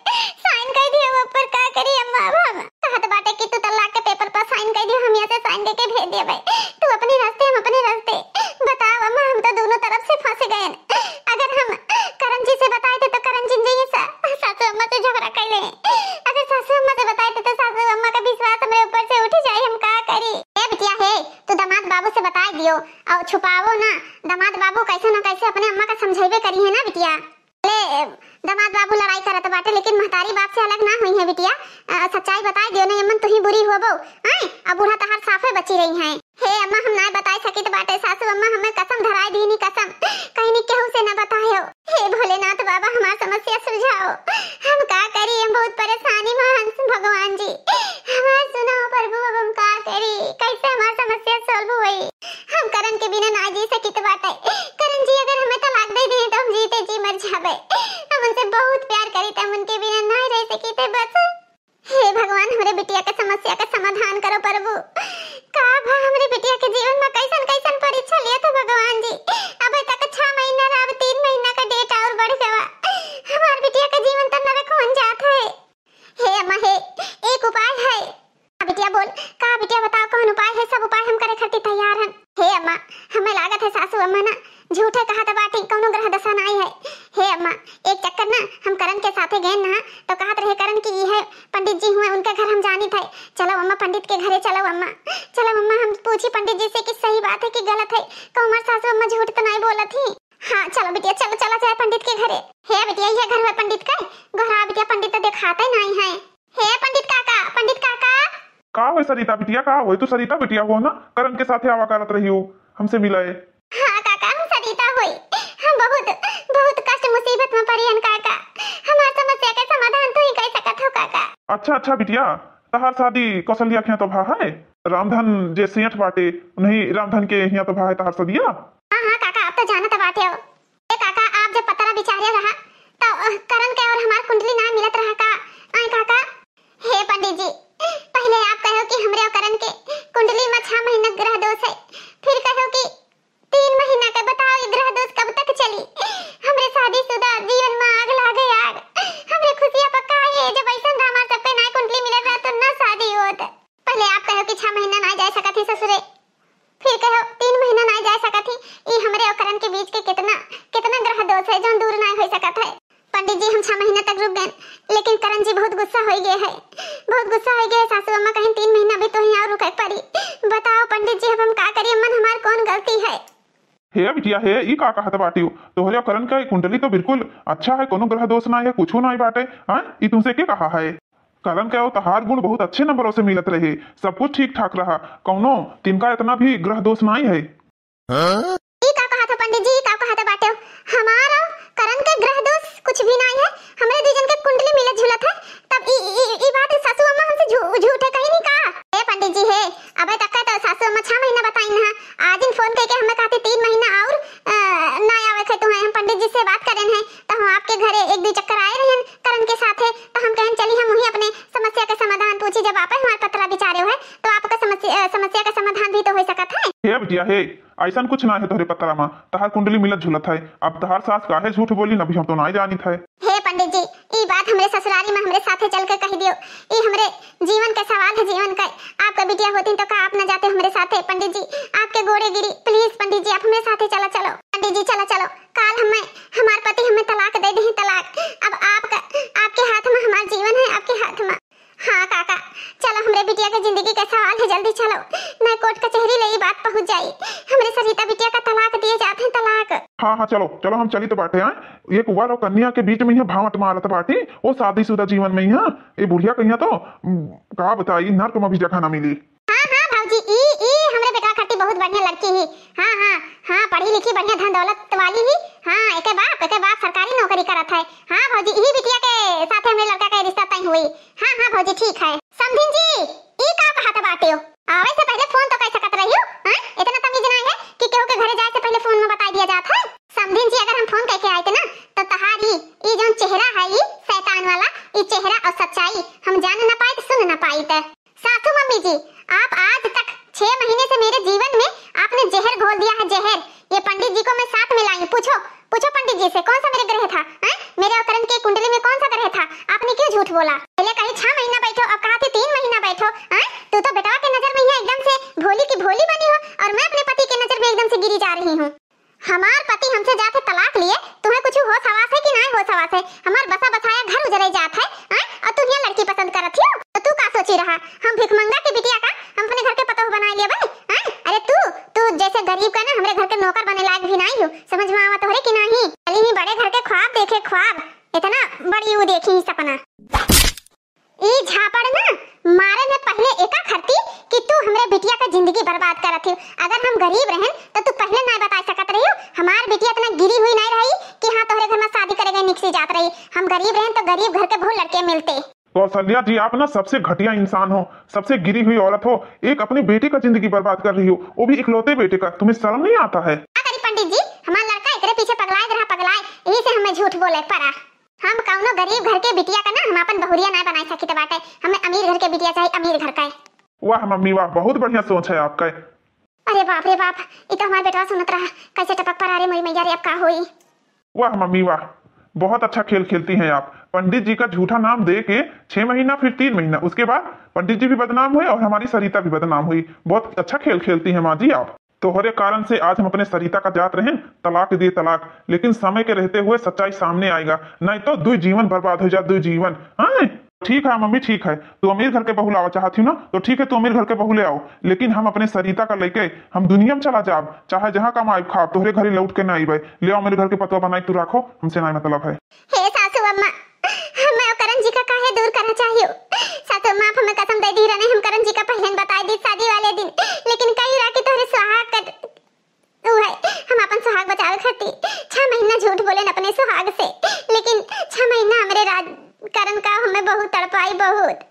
साइन कर दिए ऊपर। का करी अम्मा अब हम कहत बाटे कि तू तलाक के पेपर पर साइन कर दियो, हम यहाँ से साइन करके भेज दिए बे। तू अपने रास्ते, हम अपने रास्ते। बताओ अम्मा, हम तो दोनों तरफ से फंस गए। अगर हम करण जी से बताए थे तो करण जी सासू अम्मा से झगड़ा कर ले, अगर सासू अम्मा से बताए थे तो सासू अम्मा का विश्वास हमें ऊपर से उठ जाए, हम का करी। ए बिटिया हे, तू दामाद बाबू से बता दियो और छुपावो ना। दामाद बाबू कैसे ना कैसे अपने अम्मा का समझाइबे करी है ना बिटिया। ले दामाद बाबू लड़ाई करत बाटे, लेकिन महतारी बाप से अलग ना हुई है बिटिया। सच्चाई बता दियो, नहीं अम्मा तू ही बुरी होबो। हां, अब बूढ़ा तहार साफे बची रही हैं। हे अम्मा, हम ना बताई सकी तो बाटे, सासू अम्मा हमें कसम धराई दी, नहीं कसम कहीं नहीं केहू से ना बतायो। हे भोलेनाथ बाबा, हमार समस्या सुलझाओ, हम का करी, हम बहुत परेशानी में हंस भगवान जी हमार सुनाओ प्रभु, अब हम का करी, कैसे हमार समस्या सॉल्व होई। हम करण के बिना ना जी सकी तो बाटे। करण जी अगर हमें तलाक दे दी तो हम जीते जी मर जाबे। हम उनसे बहुत प्यार करी तो हम उनके बिना ना रह सकी थे बस। हे भगवान, हमारे बिटिया के समस्या का समाधान करो प्रभु। का भा हमारे बिटिया के जीवन में कैसन कैसन परीक्षा लिया था भगवान जी। अब तक 6 महीना रहा, अब 3 महीना का डेट और बढ़ गया। हमारे बिटिया का जीवन तो नरक बन जाता है। हे अम्मा हे, एक उपाय है। बिटिया बोल, का बिटिया बताओ कौन उपाय है? सब उपाय हम करे खातिर तैयार हैं। हे अम्मा, हमें लागत है सासू अम्मा ना झूठे कहा था बाटी, कौनो ग्रह दशा नहीं है। हे अम्मा, एक चक्कर ना हम करण के साथे गए ना तो कहत रहे करण की है पंडित जी हुए, उनके घर हम जानी थे। चलो अम्मा पंडित के घरे चलो अम्मा, चलो अम्मा हम पूछी पंडित जी से कि सही बात है कि गलत है, तो हमार सासू अम्मा झूठ तो नहीं बोला थी। हाँ चलो बिटिया, चलो चला जाए पंडित के घरे। हे बिटिया, ये घर में पंडित का घरा बिटिया, पंडित तो दिखाते नहीं है। हे पंडित काका, पंडित काका। का हो सरिता बिटिया, का हो? तू सरिता बिटिया हो ना, करण के साथे आवा करत रही हो, हमसे मिलाए। हाँ काका, हम सरिता होई। हम बहुत बहुत कष्ट मुसीबत में पड़ी हन काका, हमार समस्या का समाधान तू ही कर सकत हो काका। अच्छा अच्छा बिटिया, तहार शादी कौशल्या के यहाँ तो भा है, रामधन जे सेठ बाटे नहीं, रामधन के यहाँ तो भा है तहार सदिया। हाँ हाँ काका, अब तो जानत बाटे हो। ए काका, आप जब पतरा बिचारे रहा तो करण के और हमार कुंडली ना मिलत रहा का? आई काका। हे पंडित जी, पहले आप कहो कि हमरे और करण के कुंडली में 6 महीना ग्रह दोष है, फिर कहो कि 3 महीना का। बताओ ये ग्रह दोष कब तक चली? हमरे शादीशुदा जीवन में आग लागे आग, हमरे खुशियां पक्का है। जब ऐसा हमार सबके ना कुंडली मिलत रहा तो ना शादी होत। पहले आप कहो कि 6 महीना ना जा सकत थी ससुरे, फिर कहो 3 महीना ना जा सकत थी। ये हमरे और करण के बीच के कितना कितना ग्रह दोष है जो दूर ना हो सकत है। पंडित जी, हम 6 महीना तक रुक गए, लेकिन करण जी बहुत गुस्सा हो गए है, बहुत गुस्सा हो गए। सासू अम्मा कहीं 3 महीना भी तो यहाँ रुके पड़ी। बताओ पंडित जी, अब हम का करिए? मन हमार कौन गलती है? हे बिटिया हे, ई का कहत बाटी हो? तोहरे करण का कुंडली तो बिल्कुल अच्छा है, कोनो ग्रह दोष ना है, कुछो ना बाटे। हां, ई तुमसे के कहा है? करण का तहार गुण बहुत अच्छे नंबरों से मिलत रहे, सब कुछ ठीक ठाक रहा, कौनो तिनका इतना भी ग्रह दोष नहीं है। ई का कहा था पंडित जी? का कहा था बाटे? हमारा करण के ग्रह दोष कुछ भी नहीं है, हमरे दुजन के कुंडली मिलत जुलत है। तब ई बात सासू अम्मा हमसे झूठे कहीं नहीं कहा। ए पंडित जी हे, अबे तक का तो सासू अम्मा 6 महीना बताई ना, आज इन फोन करके हमें कहते 3 महीना और ना आवे खे। तो हम पंडित जी से बात करें हैं तो हम आपके घरे 1-2 चक्कर आए रहन करण के साथे, तो हम कहन चली हम वही अपने समस्या का समाधान पूछी। जब आप हमारे पतरा बिचारे हो तो आपका समस्या का समाधान भी तो हो सकत है। हे बिटिया हे, ऐसा कुछ ना है तोहरे पतरा में, तहार कुंडली मिलत झुलत है। अब तहार सास काहे झूठ बोली न भी हम तो नहीं जानी थे। हे पंडित जी, ई बात हमरे ससुराली में हमरे साथे चल के कह दियो। ई हमरे जीवन का सवाल है, जीवन का। आपका बिटिया होती तो का आप न जाते हमरे साथे? पंडित जी आपके गोड़े गिरी, प्लीज पंडित जी आप हमरे साथे चलो। चलो पंडित जी चलो चलो, काल हमें हमार पति हमें तलाक दे दे, तलाक कचहरी ले ही बात पहुंच जाई, हमरे सरिता बिटिया का तलाक दिए जाते हैं, तलाक। हाँ हाँ चलो चलो हम चली तो बाटे हैं, एक वर और कन्या के बीच में ही भावट मारत बाटी, वो शादीशुदा जीवन में ही है ये बुढ़िया कहिया तो का बताई नर्क में भी जगह ना मिली। हाँ हाँ भाऊजी, ई हमरे बेटा खाती बहुत बढ़िया लड़की ही। हाँ हाँ हाँ, पढ़ी लिखी बढ़िया धन दौलत वाली ही। हाँ एके बाप सरकारी नौकरी करत है। हाँ भाऊजी, ई बिटिया के साथ हमरे लड़का का रिश्ता तय हुई। हाँ हाँ भाऊजी ठीक है। समधिन जी ई का कहत बाटे हो, आवे से पहले फोन तो कर सकत रही हो। हां इतना तमीज नहीं है कि केहू के घरे जाए से पहले फोन में बता दिया जात है। समधिन जी अगर हम फोन करके आए थे ना तो तहारी ई जो चेहरा है ई शैतान वाला, ई चेहरा और सच्चाई हम जान ना पाए, सुन ना पाई। थे सासू मम्मी जी, आप आज तक 6 महीने से मेरे जीवन में आपने जहर घोल दिया है, जहर। ये पंडित जी को मैं साथ मिलाई, पूछो पंडित जी से कौन सा मेरे ग्रह था, मेरे अवकरण की कुंडली में कौन सा ग्रह था, आपने क्यों झूठ बोला? पहले कहीं 6 महीना बैठो, अब कहा थे 3 महीना बैठो। तू तो बेटा के नजर में ही एकदम से भोली की भोली बनी हो और मैं अपने पति के नजर में एकदम से गिरी जा रही हूँ। हमार पति हमसे जाके तलाक लिए, तुम्हें कुछ होश हवास है कि नहीं होश हवास है? हमार बसा बसाया घर उजड़े जात है और तू यहाँ लड़की पसंद करत हो, तो तू का सोची रहा हम भिखमंगा की बिटिया का हम अपने घर के पतोह बना लिए भाई? अरे तू जैसे गरीब का ना हमरे घर के नौकर बने लायक भी नहीं हो, समझ में आवत हो रे कि नहीं? अली ही बड़े घर के ख्वाब देखे, ख्वाब इतना बड़ी वो देखी ही सपना। ई झापड़ ना मारे ने पहले एका खरती कि तू हमरे बिटिया का जिंदगी बर्बाद करत हो। अगर हम गरीब रहन तो तू पहले नहीं बता सकत रही हो, हमार बिटिया इतना गिरी हुई नहीं रही कि हाँ तोहरे घर में शादी करेगा निकसी जात रही। हम गरीब रहन तो गरीब घर के बहुत लड़के मिलते। कौशल्या जी आप ना सबसे घटिया इंसान हो, सबसे गिरी हुई औरत हो, एक अपने बेटे का जिंदगी बर्बाद कर रही हो, वो भी इकलौते बेटे का। तुम्हें शर्म नहीं आता है? पंडित जी हमारा लड़का एकरे पीछे पगलाए, यही से हमें झूठ बोले पड़ा। हम कौनो गरीब घर के बिटिया का ना हम अपन बहुरिया नहीं बनाई सकी बाटे, हमें अमीर घर के बिटिया चाहिए, अमीर घर का। वाह मम्मी वाह, बहुत बढ़िया सोच है आपका। अरे बाप रे बाप, ये तो हमारा बेटा सुनत रहा कैसे टपक पर आ रे मोरी मैया रे, अब का होई? वाह मम्मी वाह, बहुत अच्छा खेल खेलती हैं आप। पंडित जी का झूठा नाम दे के 6 महीना फिर 3 महीना, उसके बाद पंडित जी भी बदनाम हुए और हमारी सरिता भी बदनाम हुई। बहुत अच्छा खेल खेलती हैं माँ जी आप। तोहरे कारण से आज हम अपने सरिता का जात रहे तलाक दिए तलाक, लेकिन समय के रहते हुए सच्चाई सामने आएगा, नहीं तो 2 जीवन बर्बाद हो जाए, 2 जीवन। हाँ ठीक है मम्मी ठीक है, तू अमीर घर के बहू लावा चाहती हो ना तो ठीक है, तू अमीर घर के बहू ले आओ, लेकिन हम अपने सरिता का लेके हम दुनिया में चला जाब, चाहे जहाँ कम आए खा, तोहरे घर लौट के ना आईबे। ले आओ मेरे घर के पतवा बनाई तू रखो, हमसे ना मतलब है। हे सासू अम्मा, मैं करण जी का काहे दूर करना चाहिए? सासू अम्मा हमें कसम दे दी रहे हम करण जी का पहले बता दी शादी वाले दिन, लेकिन कई रात तोहरे सुहाग का तू है हम अपन सुहाग बचावे खाती 6 महीना झूठ बोले न अपने सुहाग से, लेकिन 6 महीना हमारे राज करण का हमें बहुत तड़पाई बहुत।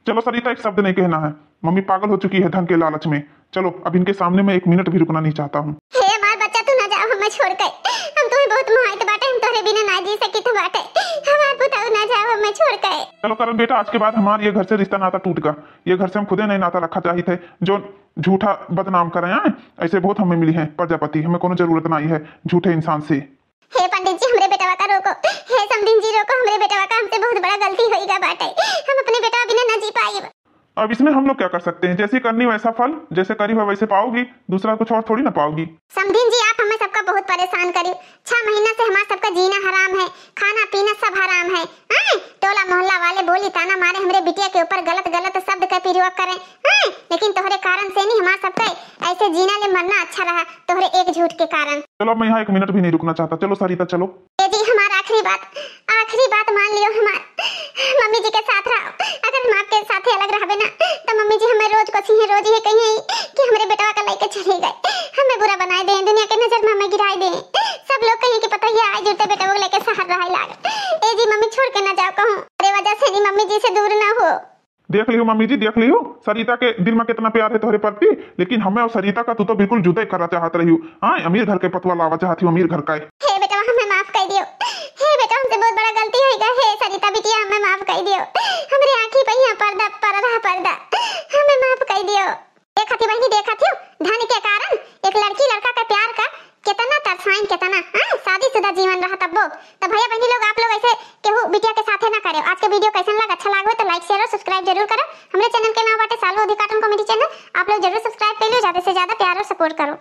चलो सरिता एक शब्द नहीं कहना है, मम्मी पागल हो चुकी है धन के लालच में। चलो अब इनके सामने मैं 1 मिनट भी रुकना नहीं चाहता हूँ। हे हमार बच्चा तू ना जाओ हमें छोड़ के, हम तुम्हें बहुत मोहित बाटे, हम तोरे बिना ना जी सकी तो बाटे, हमार पुता ना जाओ हमें छोड़ के। चलो करण बेटा आज के बाद हमारे ये घर से रिश्ता नाता टूट गया, ये घर से हम खुदे नहीं नाता रखा चाहिए थे, जो झूठा बदनाम कर रहे हैं ऐसे बहुत हमें मिली है प्रजापति, हमें कोनो जरूरत नहीं है झूठे इंसान से। हे पंडित जी हमरे बेटवा का रोको, हे समधिन जी रोको हमरे बेटवा का, हमसे बहुत बड़ा गलती होईगा बाटे, हम अपने बेटवा बिना ना जी पाए। अब इसमें हम लोग क्या कर सकते हैं, जैसी करनी वैसा फल, जैसे करी हो वैसे पाओगी, दूसरा कुछ और थोड़ी ना पाओगी। समधिन जी आप हमें सबका बहुत परेशान करी, 6 महीना से हमारा सबका जीना हराम है, खाना पीना सब हराम है। टोला मोहल्ला वाले बोली ताना मारे हमरे बिटिया के ऊपर गलत शब्द का प्रयोग करें, लेकिन तोहरे कारण से नहीं हमारा सबका ऐसे जीना ले मरना अच्छा रहा, तोहरे एक झूठ के कारण। चलो मैं यहाँ 1 मिनट भी नहीं रुकना चाहता, चलो सरिता चलो। जी हमारा आखिरी बात मान लियो, हमार मम्मी जी के साथ रहो, अगर हम आपके साथ अलग रहबे ना तो मम्मी जी हमें रोज को सिंह रोज ही कहीं कि हमरे बेटवा का लेके चले गए, हमें बुरा बनाए दे, दुनिया के नजर में हमें गिराए दे, सब लोग कहीं कि पता ही आज जुड़ते बेटा वो लेके शहर रहे लाग। ए जी मम्मी छोड़ के ना जाओ कहूं, अरे वजह से जी मम्मी जी से दूर ना हो। देख लियो मम्मी जी देख लियो, सरिता के दिल में कितना प्यार है तुम्हारे प्रति, लेकिन हमें और सरिता का तू तो बिल्कुल जुदा ही करना चाहत रही हो। हाँ अमीर घर के पतवा लावा चाहती हो, अमीर घर का। हे बेटा हमें माफ कर दियो, हे बेटा हमसे बहुत बड़ा गलती होईगा, हे सरिता बिटिया हमें माफ कर दियो, हमरे आंखी पे यहाँ पर्दा हमें माफ कर दियो। देखती बहनी देखती हो धन के कारण एक लड़की लड़का का प्यार का कितना तरसाइन कितना शादीशुदा जीवन रहा तब तो भैया बहनी लोग आप लोग ऐसे केहू बिटिया के साथे ना करे। आज के वीडियो कैसा लगा, अच्छा लगा तो लाइक शेयर और सब्सक्राइब जरूर करो। हमारे चैनल के नाम बाटे सालो अधिकारन कॉमेडी चैनल, आप लोग जरूर सब्सक्राइब कर लो, ज्यादा से ज्यादा प्यार और सपोर्ट करो।